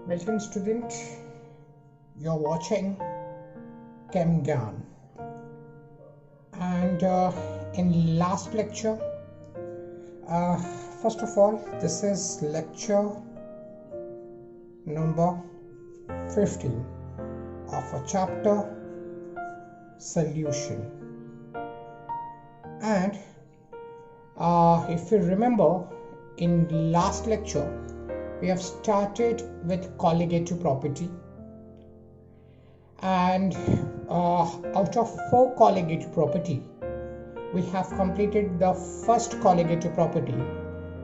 Welcome student, you're watching Chem Gyan, and in last lecture, first of all, this is lecture number 15 of a chapter solution. And if you remember, in last lecture we have started with colligative property, and out of 4 colligative property we have completed the first colligative property,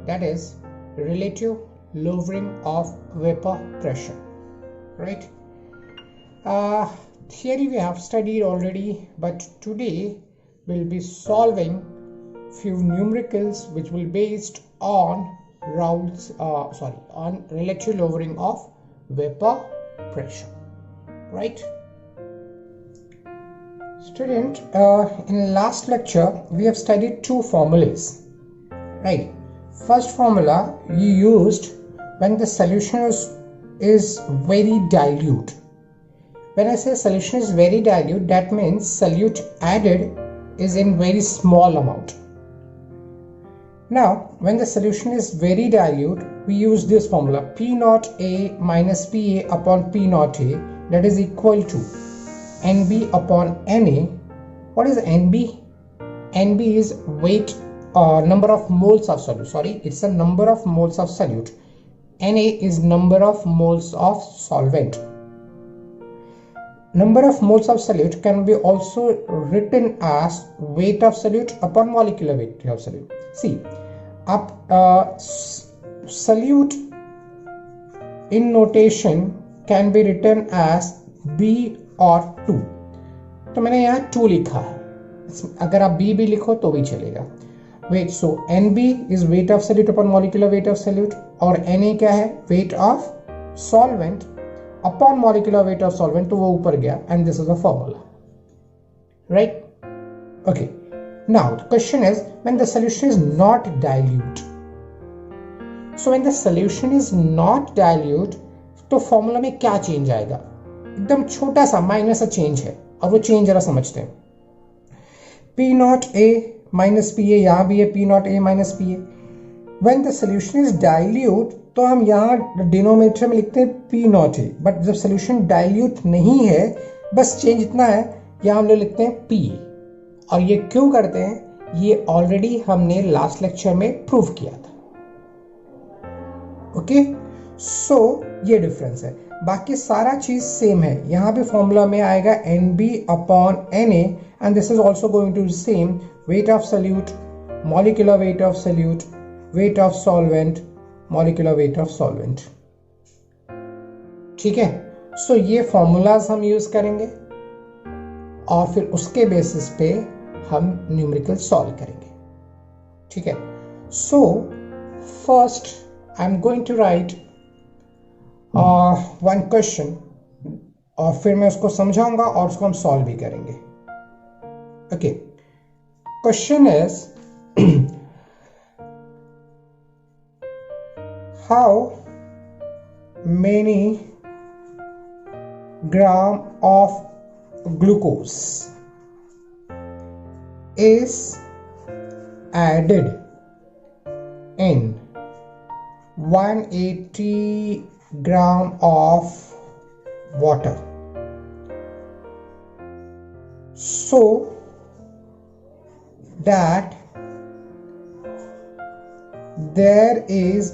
that is relative lowering of vapor pressure, right? Theory we have studied already, but today we'll be solving few numericals which will be based on on relative lowering of vapor pressure, right? Student, in last lecture we have studied 2 formulas, right? First formula we used when the solution is very dilute. When I say solution is very dilute, that means solute added is in very small amount. Now, when the solution is very dilute, we use this formula P naught A minus PA upon P naught A, that is equal to NB upon NA. What is NB? NB is weight number of moles of solute. It's a number of moles of solute. NA is number of moles of solvent. Number of moles of solute can be also written as weight of solute upon molecular weight of solute. See, solute in notation can be written as B or 2. तो मैंने यहाँ 2 लिखा है, अगर आप B भी लिखो तो भी चलेगा. Weight, so NB is weight of solute upon molecular weight of solute, और NA क्या है? Weight of solvent upon molecular weight of solvent, तो वो ऊपर गया, and this is the formula, right? Okay. Now the question is, when the solution is not dilute. So when the solution is not dilute, तो formula में क्या change आएगा? एकदम छोटा सा माइनर सा change है, और वो change जरा समझते हैं. P naught A minus PA, यहाँ भी है P naught A minus PA. When the solution is dilute, तो हम यहाँ डिनोमिनेटर में लिखते हैं P naught A, बट जब सोल्यूशन डाइल्यूट नहीं है, बस चेंज इतना है, यहाँ हम लोग लिखते हैं PA. और ये क्यों करते हैं, ये ऑलरेडी हमने लास्ट लेक्चर में प्रूव किया था. ओके, सो ये डिफरेंस है, बाकी सारा चीज सेम है. यहाँ भी फॉर्मूला में आएगा NB upon NA, and this is also going to same weight of solute, molecular weight of solute, weight of solvent, molecular weight of solvent. ठीक है, सो ये फॉर्मूलाज हम यूज करेंगे और फिर उसके बेसिस पे हम न्यूमेरिकल सॉल्व करेंगे. ठीक है, so first I am going to write one question, और फिर मैं उसको समझाऊंगा और उसको हम सॉल्व भी करेंगे. Okay, question is how many gram of glucose is added in 180 gram of water, so that there is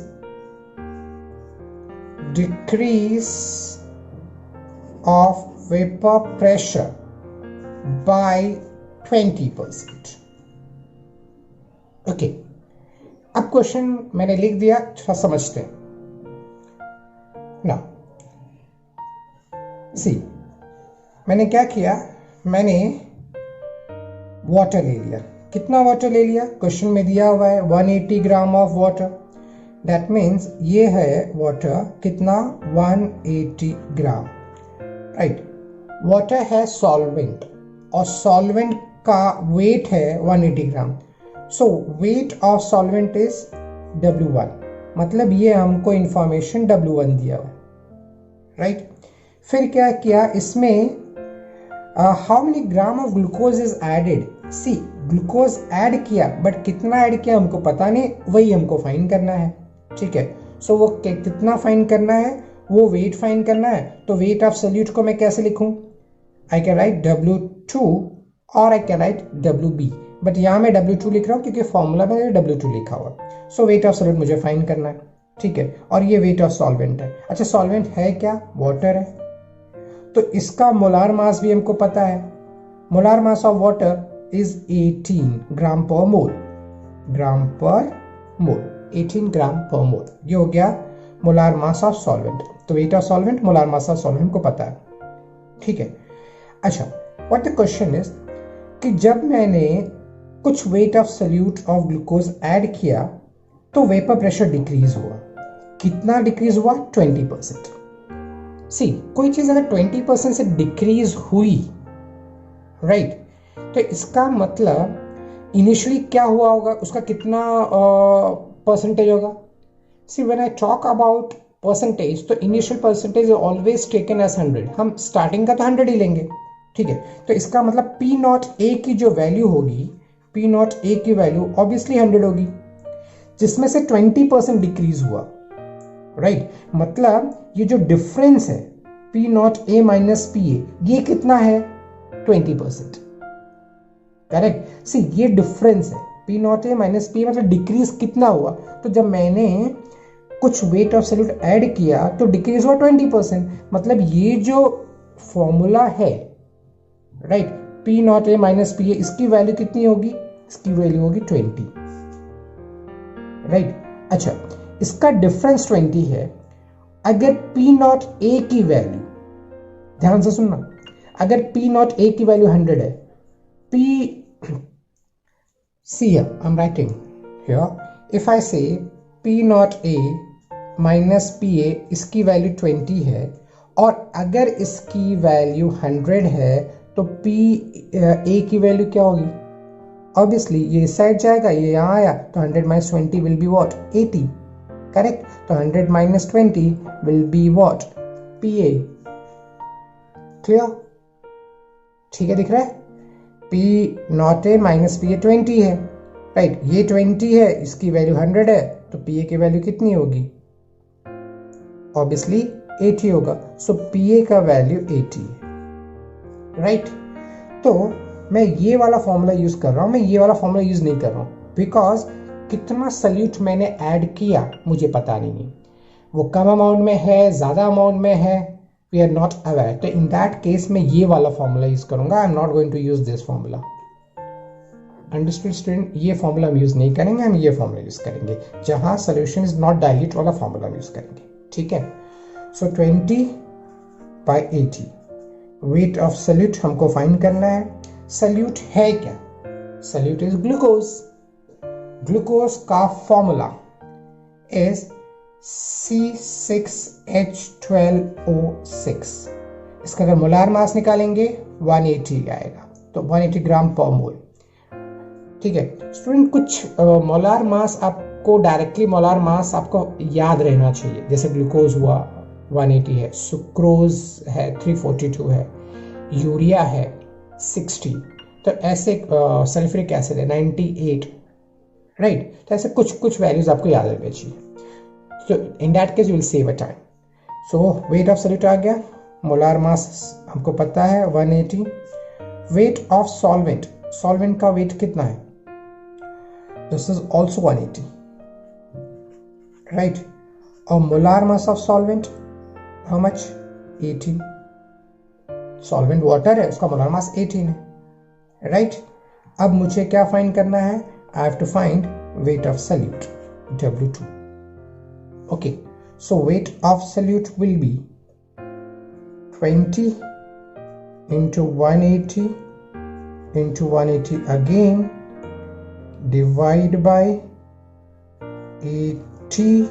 decrease of vapor pressure by 20%. Okay, अब क्वेश्चन मैंने लिख दिया, थोड़ा समझते हैं ना. सी, मैंने क्या किया, मैंने वाटर ले लिया. कितना वाटर ले लिया? क्वेश्चन में दिया हुआ है 180 gram of water. That means ये है वाटर, कितना? 180 ग्राम, राइट. वाटर है सॉल्वेंट, और सॉल्वेंट का वेट है 180 gram. So weight of solvent is W1, मतलब ये हमको इंफॉर्मेशन W1 दिया हुआ. राइट। फिर क्या किया इसमें, how many gram of glucose is added. See glucose add किया बट कितना ऐड किया हमको पता नहीं, वही हमको फाइंड करना है। ठीक है, सो वो कितना फाइंड करना है, वो वेट फाइंड करना है। तो वेट ऑफ सोल्यूट को मैं कैसे लिखूं, आई कैन राइट W2 और I can write WB, but यहाँ मैं W2 लिख रहा हूँ क्योंकि फॉर्मूला में W2 लिखा हुआ। सो वेट ऑफ सोल्यूट मुझे फाइंड करना है। ठीक है, और ये वेट ऑफ सॉल्वेंट है। अच्छा, सॉल्वेंट है क्या, वाटर है, तो इसका मोलार मास भी हमको पता है। Molar mass of water is 18 ग्राम पर मोल, ग्राम पर मोल, 18 ग्राम पर मोल। ये हो गया मोलार मास ऑफ सॉल्वेंट। तो wait of solvent, molar mass of solvent को पता है। ठीक है। अच्छा, व्हाट द क्वेश्चन इज कि जब मैंने कुछ wait of solute of glucose add किया तो वेपर प्रेशर डिक्रीज हुआ। कितना डिक्रीज हुआ, 20%। सी कोई चीज अगर 20% से डिक्रीज हुई, राइट, तो इसका मतलब इनिशियली क्या हुआ होगा, उसका कितना परसेंटेज होगा। See when I talk about percentage, तो initial percentage always taken as 100। हम स्टार्टिंग का तो 100 ही लेंगे। ठीक है, तो इसका मतलब P नॉट ए की जो वैल्यू होगी, P नॉट ए की वैल्यू ऑब्वियसली 100 होगी, जिसमें से 20% डिक्रीज हुआ। राइट, मतलब ये जो डिफरेंस है P not A minus P A, ये कितना है, 20%। करेक्ट। सी ये डिफरेंस है P not A minus P, मतलब डिक्रीज कितना हुआ। तो जब मैंने कुछ वेट ऑफ सोल्यूट ऐड किया तो डिक्रीज हुआ 20%। मतलब ये जो फॉर्मूला है, right, P not A minus P A, इसकी वैल्यू कितनी होगी, इसकी वैल्यू होगी 20। राइट। अच्छा, इसका डिफरेंस 20 है। अगर P नॉट ए की वैल्यू, ध्यान से सुनना, अगर P नॉट ए की वैल्यू 100 है, P see here I'm writing here, if I say P not A minus P A, इसकी वैल्यू 20 है, और अगर इसकी वैल्यू 100 है तो P ए की वैल्यू क्या होगी, ऑब्वियसली ये इस साइड जाएगा, ये यहाँ आया, तो 100 minus 20 will be what, 80। Correct. तो 100 minus 20 will be what, PA। Clear, ठीक है, दिख रहा है। P not A minus P A 20 है, राइट, ये 20 है, इसकी वैल्यू 100 है, तो PA की वैल्यू कितनी होगी, ऑब्वियसली 80 होगा। सो PA का वैल्यू 80 है, राइट। तो मैं ये वाला फॉर्मूला यूज कर रहा हूं, मैं ये वाला फॉर्मूला यूज नहीं कर रहा हूं, बिकॉज कितना सल्यूट मैंने ऐड किया मुझे पता नहीं है, वो कम अमाउंट में है, ज्यादा अमाउंट में है, वी आर नॉट अवेयर। तो इन दैट केस मैं ये वाला फॉर्मूला यूज करूंगा, I am not going to use this formula. Understood student, ये फॉर्मूला हम यूज नहीं करेंगे, हम ये फॉर्मूला यूज करेंगे, जहां सोल्यूशन इज नॉट डाइल्यूट वाला फॉर्मूला यूज करेंगे। ठीक है, सो 20/80 वेट ऑफ सोल्यूट हमको फाइंड करना है। सोल्यूट है क्या, सोल्यूट इज ग्लूकोज। ग्लूकोज का फॉर्मूला इज C6H12O6। इसका अगर मोलार मास निकालेंगे 180 आएगा, तो 180 ग्राम पर मोल। ठीक है स्टूडेंट, कुछ मोलार मास आपको डायरेक्टली मोलार मास आपको याद रहना चाहिए, जैसे ग्लूकोज हुआ 180 है, सुक्रोज है 342 है, यूरिया है 60, तो ऐसे सल्फ्यूरिक एसिड है 98, राइट। तो ऐसे कुछ कुछ वैल्यूज आपको याद रखनी चाहिए। So in that case you will save a time. So weight of solute आ गया, मोलार मास हमको पता है 180। weight of solvent, solvent का weight कितना है, this is also 180, right। और molar mass of solvent how much, 18। solvent water है, उसका मोलार मास 18 है, right। अब मुझे क्या फाइंड करना है, I have to find weight of solute, W2। Okay, so weight of solute will be 20 into 180 into 180 again, divide by 80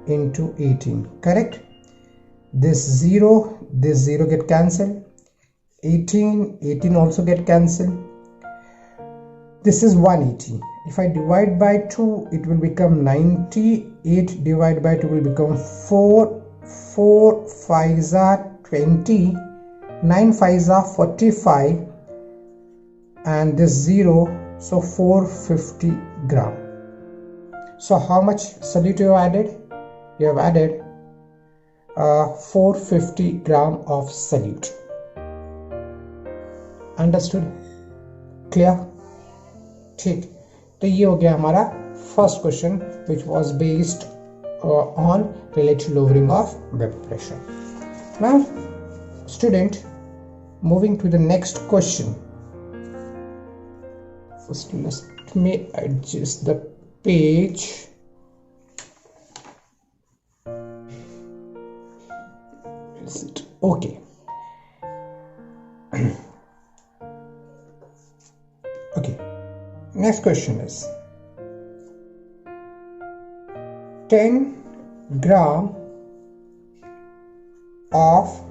into 18, correct। this 0 get cancelled, 18 also get cancelled, this is 180, if I divide by 2 it will become 90, 8 divided by 2 will become 4, 4 5s are 20, 9 5s are 45, and this 0, so 450 gram. So how much solute you have added? You have added 450 gram of solute. Understood? Clear? ठीक, तो ये हो गया हमारा first question which was based on relative lowering of vapor pressure. Now student, moving to the next question. First let me adjust the page. Is it okay? Okay, next question is 10 gram of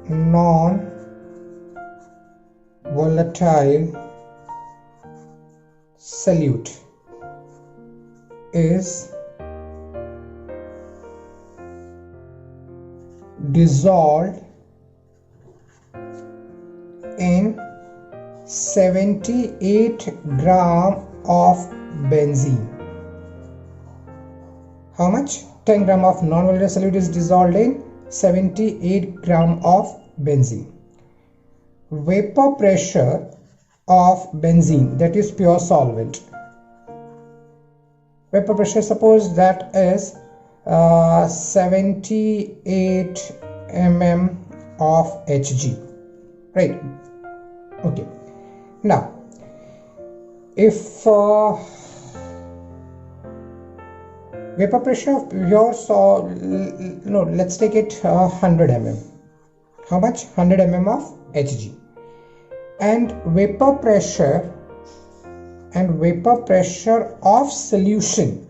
non-volatile solute is dissolved in 78 gram of benzene. How much? 10 gram of non-volatile solute is dissolved in 78 gram of benzene. Vapor pressure of benzene, that is pure solvent. Vapor pressure, suppose that is 78 mm of Hg, right? Okay. Now, if vapor pressure of pure no, let's take it 100 mm. How much? 100 mm of Hg. And vapor pressure of solution.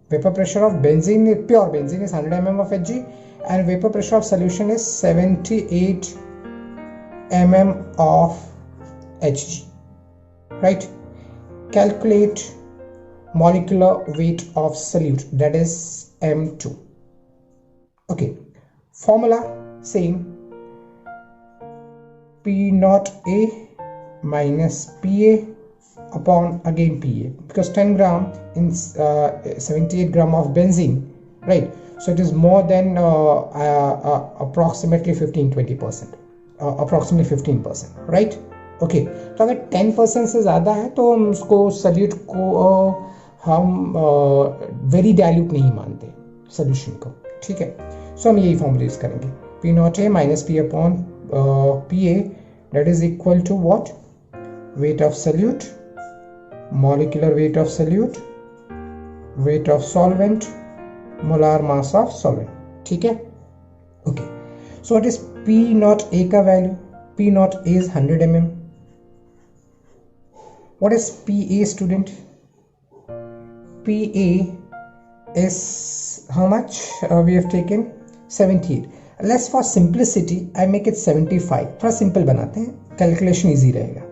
Vapor pressure of benzene, pure benzene, is 100 mm of Hg, and vapor pressure of solution is 78 mm of Hg, right? Calculate molecular weight of solute, that is M2. Okay, formula same, P naught A minus PA upon again PA, because 10 gram in 78 gram of benzene, right? So it is more than approximately 15-20%, approximately 15%, right? Okay तो अगर 10% से ज़्यादा है तो हम उसको salute को हम वेरी डाइल्यूट नहीं मानते सोल्यूशन को, ठीक है? सो हम यही फॉर्मूला यूज करेंगे, P naught A minus P upon P A, that is equal to what? Weight of solute, molecular weight of solute, weight of solvent, molar mass of solvent, ठीक है? Okay, so what is P naught A का value? P naught A is 100 mm. What is PA, student? PA is how much? We have taken 78. Let's for simplicity I make it 75. थोड़ा simple बनाते हैं, calculation easy रहेगा,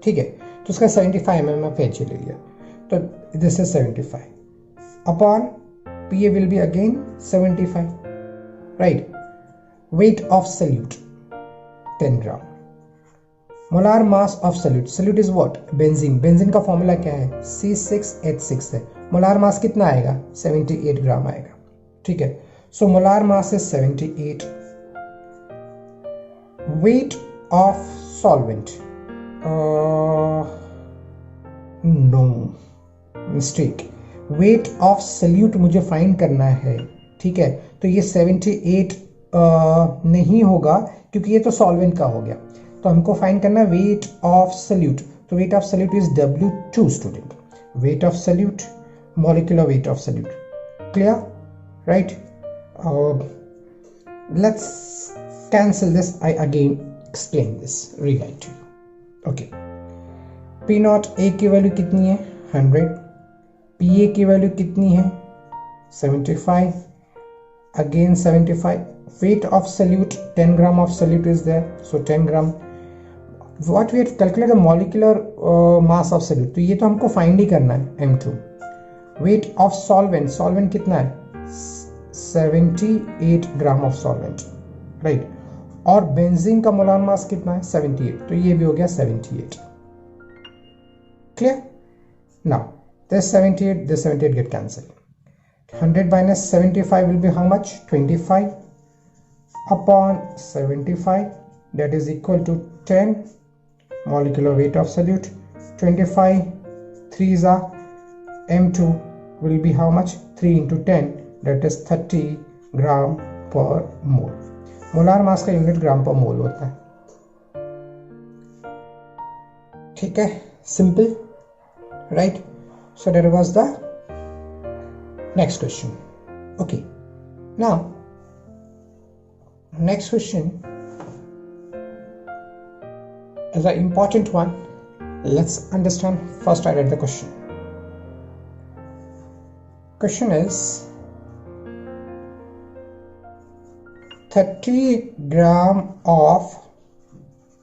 ठीक है? तो उसका 75 mm of Hg ले लिया, तो this is 75 upon PA will be again 75, right? Weight of solute 10 gram. Molar mass of solute, solute is what? Benzene, benzene का फॉर्मूला क्या है? C6H6 है। मोलार मास कितना आएगा? 78 ग्राम आएगा, ठीक है? So molar mass is 78. Weight of solvent, no mistake, weight of solute मुझे फाइंड करना है, ठीक है? तो ये 78 नहीं होगा क्योंकि ये तो सॉल्वेंट का हो गया, तो हमको फाइंड करना है वेट ऑफ सल्यूट. तो wait of salute is W2, student. Wait of salute, molecular weight of solute. Clear? Right? Let's cancel this. I again explain this. Rewrite to you. Okay. P naught A की value कितनी है? 100. PA की value कितनी है? 75. Again 75. Weight of solute, 10 gram of solute is there. So 10 gram. What we have calculated the molecular mass of solute. तो ये तो हमको find ही करना है, M2. Weight of solvent, solvent कितना है? 78 ग्राम ऑफ सॉल्वेंट, राइट। और बेंजीन का मोलार मास कितना है 78, तो ये भी हो गया 78। Clear? Now this 78 get cancelled. 100 minus 75 will be how much? 25 upon 75, that is equal to 10 molecular weight of solute. 25 3s are M2 will be how much? 3 into 10, that is 30 gram per mole. Molar mass का unit ग्राम पर मोल होता है। ठीक है, simple, right. So that was the next question. Okay, now next question is an important one. Let's understand. First I read the question. Question is 30 gram of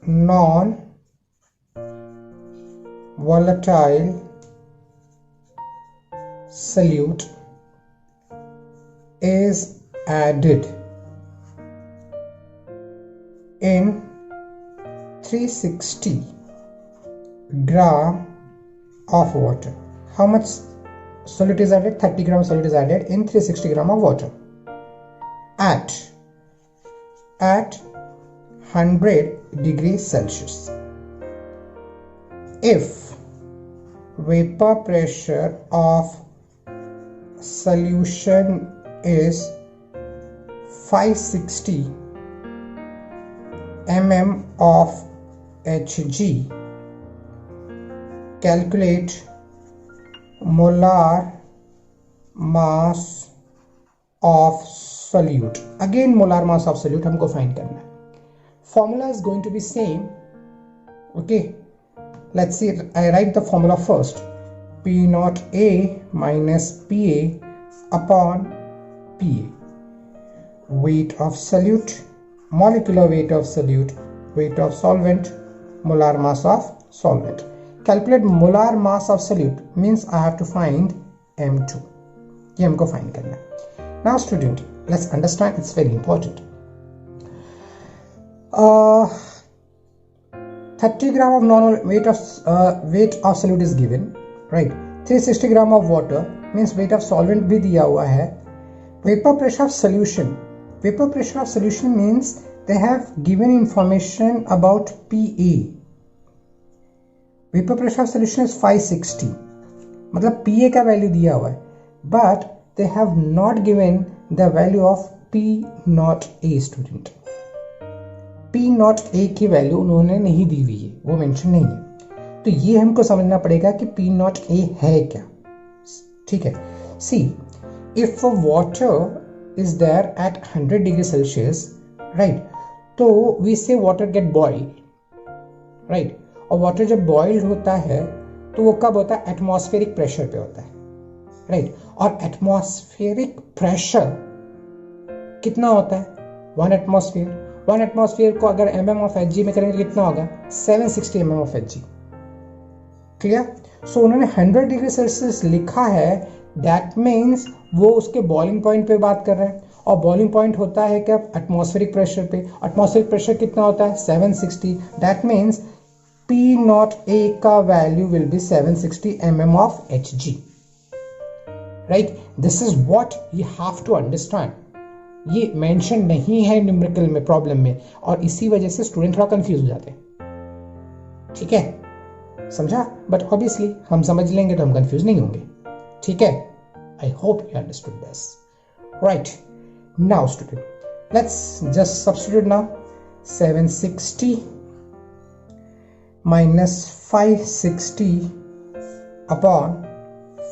non-volatile solute is added in 360 gram of water. How much solute is added? 30 gram solute is added in 360 gram of water at 100 degrees Celsius. If vapor pressure of solution is 560 mm of Hg, calculate molar mass of solute. Again molar mass of solute हमको find करना है. Formula is going to be same. Okay, let's see. I write the formula first. P naught A minus PA upon PA. Weight of solute, molecular weight of solute, weight of solvent, molar mass of solvent. Calculate molar mass of solute means I have to find M2. ये हमको find करना है. Now student, let's understand, it's very important. 30 gram of weight of solute is given, right? 360 gram of water means weight of solvent भी दिया हुआ है. Vapor pressure of solution. Vapor pressure of solution means they have given information about PA. Vapor pressure of solution is 560. मतलब PA का value दिया हुआ है, but they have not given the value of P naught A student. P naught A की value उन्होंने नहीं दी हुई है, वो मेंशन नहीं है. तो ये हमको समझना पड़ेगा कि P naught A है क्या. ठीक है. See, if water is there at 100 degrees Celsius, right? तो we say water get boiled, right? और water जब boiled होता है तो वो कब होता है? एटमॉस्फेरिक प्रेशर पे होता है, राइट? और एटमॉस्फेरिक प्रेशर कितना होता है? 1 एटमॉस्फेयर. 1 एटमॉस्फेयर को अगर mm ऑफ Hg में करेंगे तो कितना होगा? 760 mm ऑफ Hg. क्लियर? सो उन्होंने 100 डिग्री सेल्सियस लिखा है, दैट मीन्स वो उसके बॉइलिंग पॉइंट पे बात कर रहे हैं. और बॉइलिंग पॉइंट होता है क्या? एटमॉस्फेरिक प्रेशर पे. एटमॉस्फेरिक प्रेशर कितना होता है? 760. That means P naught A का value will be 760 mm of Hg. Right? This is what you have to understand. ये मेंशन नहीं है न्यूमेरिकल में, प्रॉब्लम में, और इसी वजह से स्टूडेंट थोड़ा कंफ्यूज हो जाते हैं. ठीक है, समझा? बट ऑब्वियसली हम समझ लेंगे तो हम कंफ्यूज नहीं होंगे. ठीक है, I hope you understood this. Right, now student, let's just substitute now. 760 minus 560 upon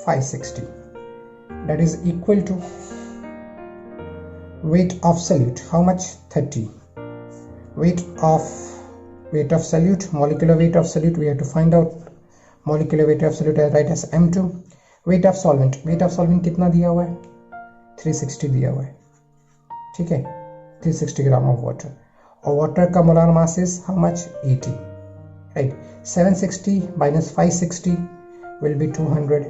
560, that is equal to weight of solute. How much? 30. Weight of solute, molecular weight of solute, we have to find out. Molecular weight of solute I write as M2. Weight of solvent कितना दिया हुआ है? 360 दिया हुआ है. ठीक है, 360 ग्राम of water. और वाटर का molar mass is how much? 80. Right, 760 minus 560 will be 200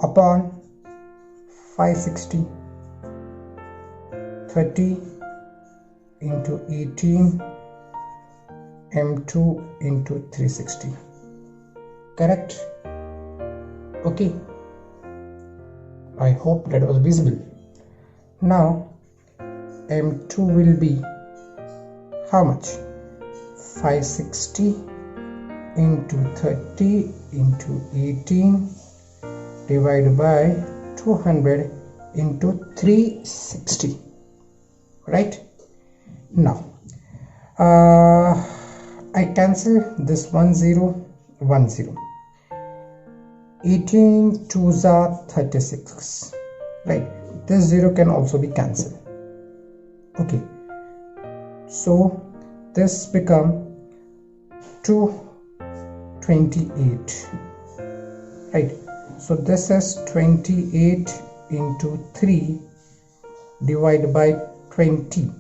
upon 560, 30 into 18, M2 into 360. Correct? Okay. I hope that was visible. Now M2 will be how much? 560 into 30 into 18 divided by 200 into 360. Right? Now I cancel this 1 0 1 0. 18 2s are 36. Right? This 0 can also be cancelled. Okay. So this become 228. Right? So this is 28 into 3 divided by 20.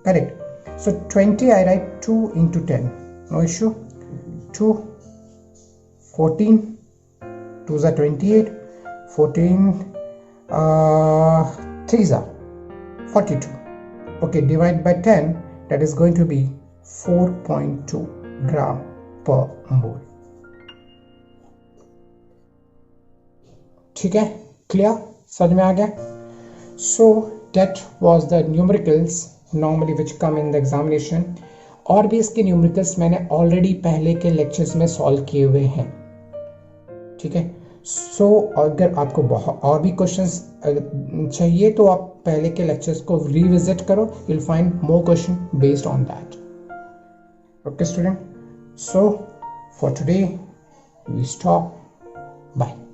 Correct? So 20 I write 2 into 10. No issue. 2 14 2s are 28. 14 3s are 42. Okay, divide by 10, that is going to be 4.2 gram per mole. ठीक है, clear? समझ में आ गया? So that was the numericals normally which come in the examination. और भी इसके numericals मैंने already पहले के लेक्चर्स में सॉल्व किए हुए हैं. ठीक है. सो अगर आपको बहुत और भी क्वेश्चंस चाहिए तो आप पहले के लेक्चर्स को रिविजिट करो. You will find more question based on that. Okay student, so for today we stop. Bye.